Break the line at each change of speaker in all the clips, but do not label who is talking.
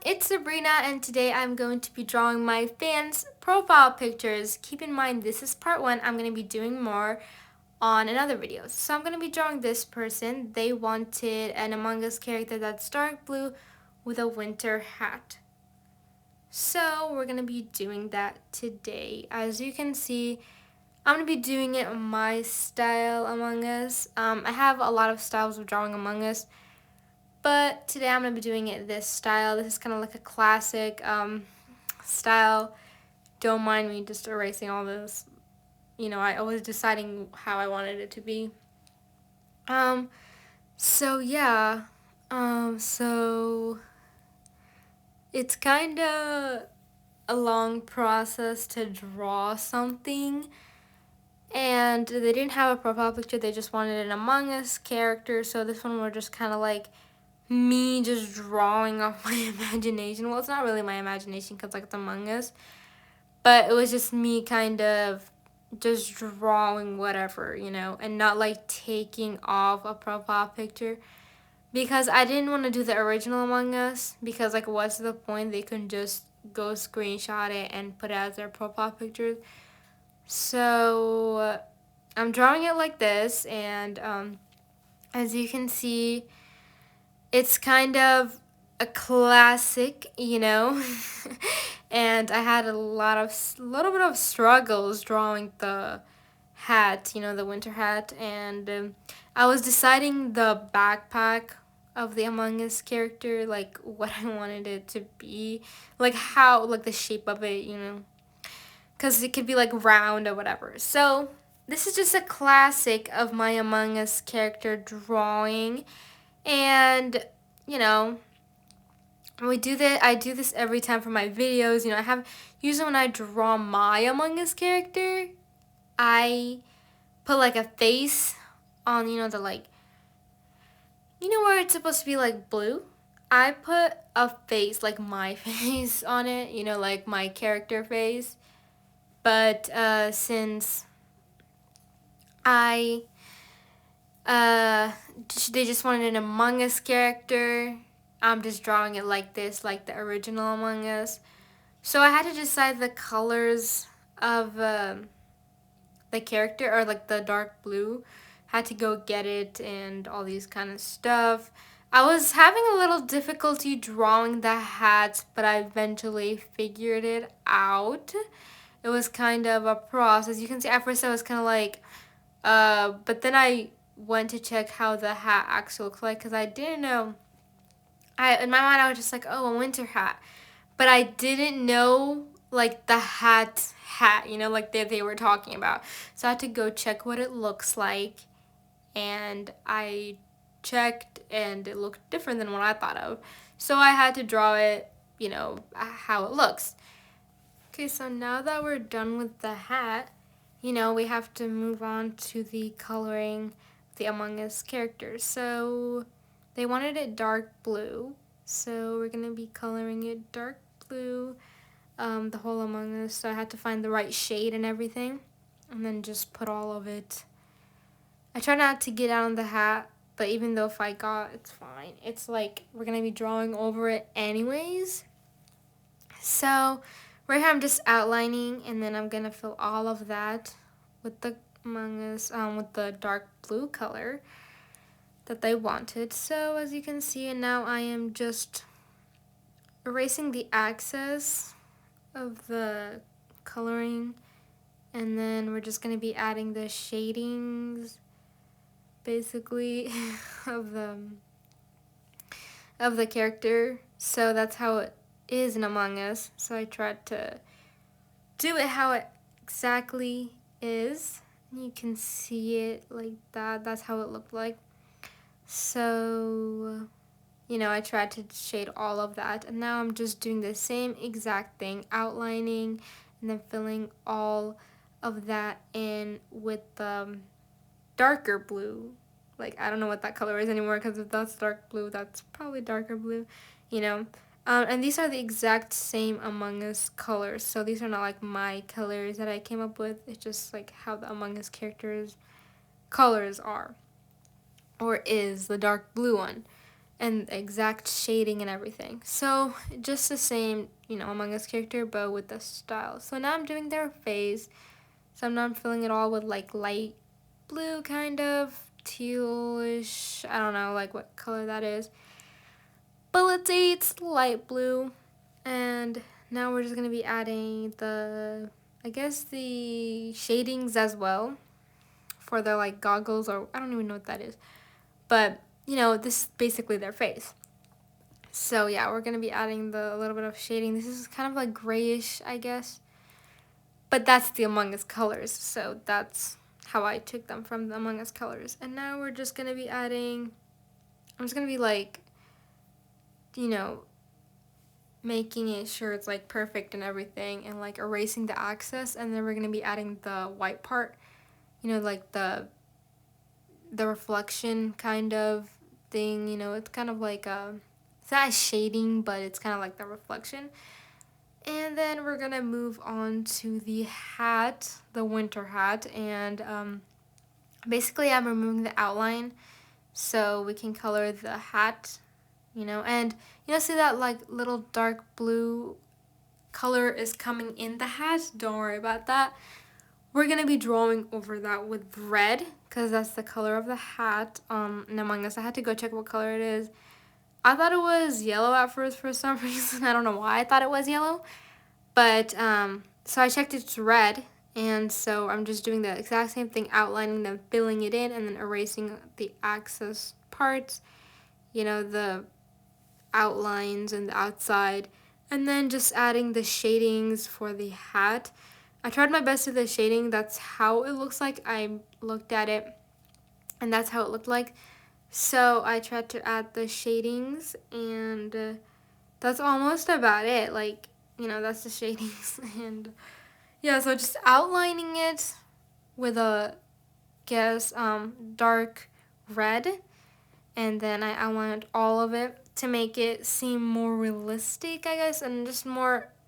It's Sabrina, and today I'm going to be drawing my fans' profile pictures. Keep in mind, this is part one. I'm going to be doing more on another video. So I'm going to be drawing this person. They wanted an Among Us character that's dark blue with a winter hat. So we're going to be doing that today. As you can see, I'm going to be doing it my style Among Us. I have a lot of styles of drawing Among Us. But today I'm going to be doing it this style. This is kind of like a classic style. Don't mind me just erasing all this. I was deciding how I wanted it to be. Um, so yeah. So it's kind of a long process to draw something. And they didn't have a profile picture. They just wanted an Among Us character. So this one we're just kind of like me just drawing off my imagination. Well, it's not really my imagination because like it's Among Us, but it was just me kind of just drawing whatever, and not like taking off a profile picture because I didn't want to do the original Among Us because like what's the point? They can just go screenshot it and put it as their profile picture. So I'm drawing it like this, and as you can see, it's kind of a classic, and I had a little bit of struggles drawing the hat, the winter hat, and I was deciding the backpack of the Among Us character, like what I wanted it to be, like how, like the shape of it, because it could be like round or whatever. So this is just a classic of my Among Us character drawing. And you know, I do this every time for my videos. I have usually when I draw my Among Us character, I put like a face on the like where it's supposed to be like blue. I put a face like my face on it, like my character face. But since I they just wanted an Among Us character, I'm just drawing it like this, like the original Among Us. So I had to decide the colors of the character, or like the dark blue. Had to go get it and all these kind of stuff. I was having a little difficulty drawing the hats, but I eventually figured it out. It was kind of a process. You can see at first I was kind of like, but then I went to check how the hat actually looked like because I didn't know. In my mind I was just like, oh, a winter hat, but I didn't know like the hat, like they were talking about. So I had to go check what it looks like, and I checked and it looked different than what I thought of. So I had to draw it, how it looks. Okay, so now that we're done with the hat, we have to move on to the coloring the Among Us characters. So they wanted it dark blue, so we're gonna be coloring it dark blue, the whole Among Us. So I had to find the right shade and everything, and then just put all of it. I try not to get out on the hat, but even though if I got, it's fine. It's like we're gonna be drawing over it anyways. So right here I'm just outlining, and then I'm gonna fill all of that with the Among Us, with the dark blue color that they wanted. So as you can see, and now I am just erasing the excess of the coloring, and then we're just gonna be adding the shadings basically of the character. So that's how it is in Among Us. So I tried to do it how it exactly is. You can see it like that. That's how it looked like. So, I tried to shade all of that. And now I'm just doing the same exact thing, outlining and then filling all of that in with the darker blue. Like, I don't know what that color is anymore, because if that's dark blue, that's probably darker blue, and these are the exact same Among Us colors. So these are not like my colors that I came up with. It's just like how the Among Us characters' colors are, or is the dark blue one. and exact shading and everything. So just the same, Among Us character, but with the style. So now I'm doing their face. So now I'm filling it all with like light blue, kind of tealish. I don't know like what color that is, but let's say it's light blue. And now we're just gonna be adding I guess the shadings as well for their like goggles, or I don't even know what that is. But this is basically their face. So yeah, we're gonna be adding the little bit of shading. This is kind of like grayish, I guess. But that's the Among Us colors, so that's how I took them from the Among Us colors. And now we're just gonna be adding, I'm just gonna be like, you know, making it sure it's like perfect and everything, and like erasing the excess, and then we're gonna be adding the white part, like the reflection kind of thing. It's kind of like it's not a shading, but it's kind of like the reflection. And then we're gonna move on to the hat, the winter hat, and basically I'm removing the outline so we can color the hat, and see that like little dark blue color is coming in the hat. Don't worry about that. We're gonna be drawing over that with red because that's the color of the hat. And Among Us, I had to go check what color it is. I thought it was yellow at first for some reason. I don't know why I thought it was yellow. But, so I checked it's red, and so I'm just doing the exact same thing, outlining them, filling it in, and then erasing the excess parts, the outlines and the outside, and then just adding the shadings for the hat. I tried my best with the shading. That's how it looks like. I looked at it, and that's how it looked like. So I tried to add the shadings, and that's almost about it. Like, that's the shadings. And yeah, so just outlining it with dark red, and then I outlined all of it to make it seem more realistic, I guess, and just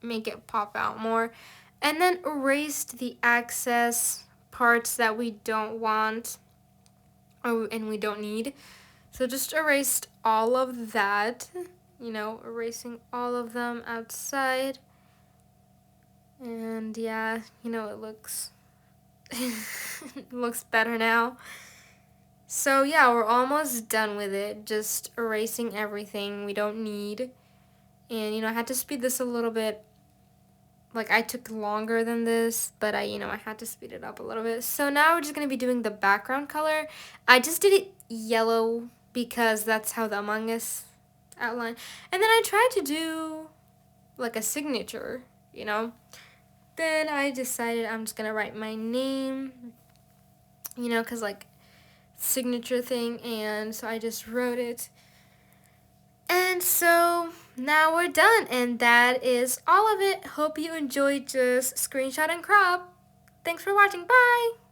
make it pop out more. And then erased the excess parts that we don't want and we don't need. So just erased all of that, erasing all of them outside. And yeah, it looks it looks better now. So yeah, we're almost done with it. Just erasing everything we don't need. And I had to speed this a little bit. Like, I took longer than this, but I had to speed it up a little bit. So now we're just going to be doing the background color. I just did it yellow because that's how the Among Us outline. And then I tried to do like a signature, Then I decided I'm just going to write my name, because like signature thing. And so I just wrote it. And so now we're done, and that is all of it. Hope you enjoyed just screenshot and crop. Thanks for watching. Bye!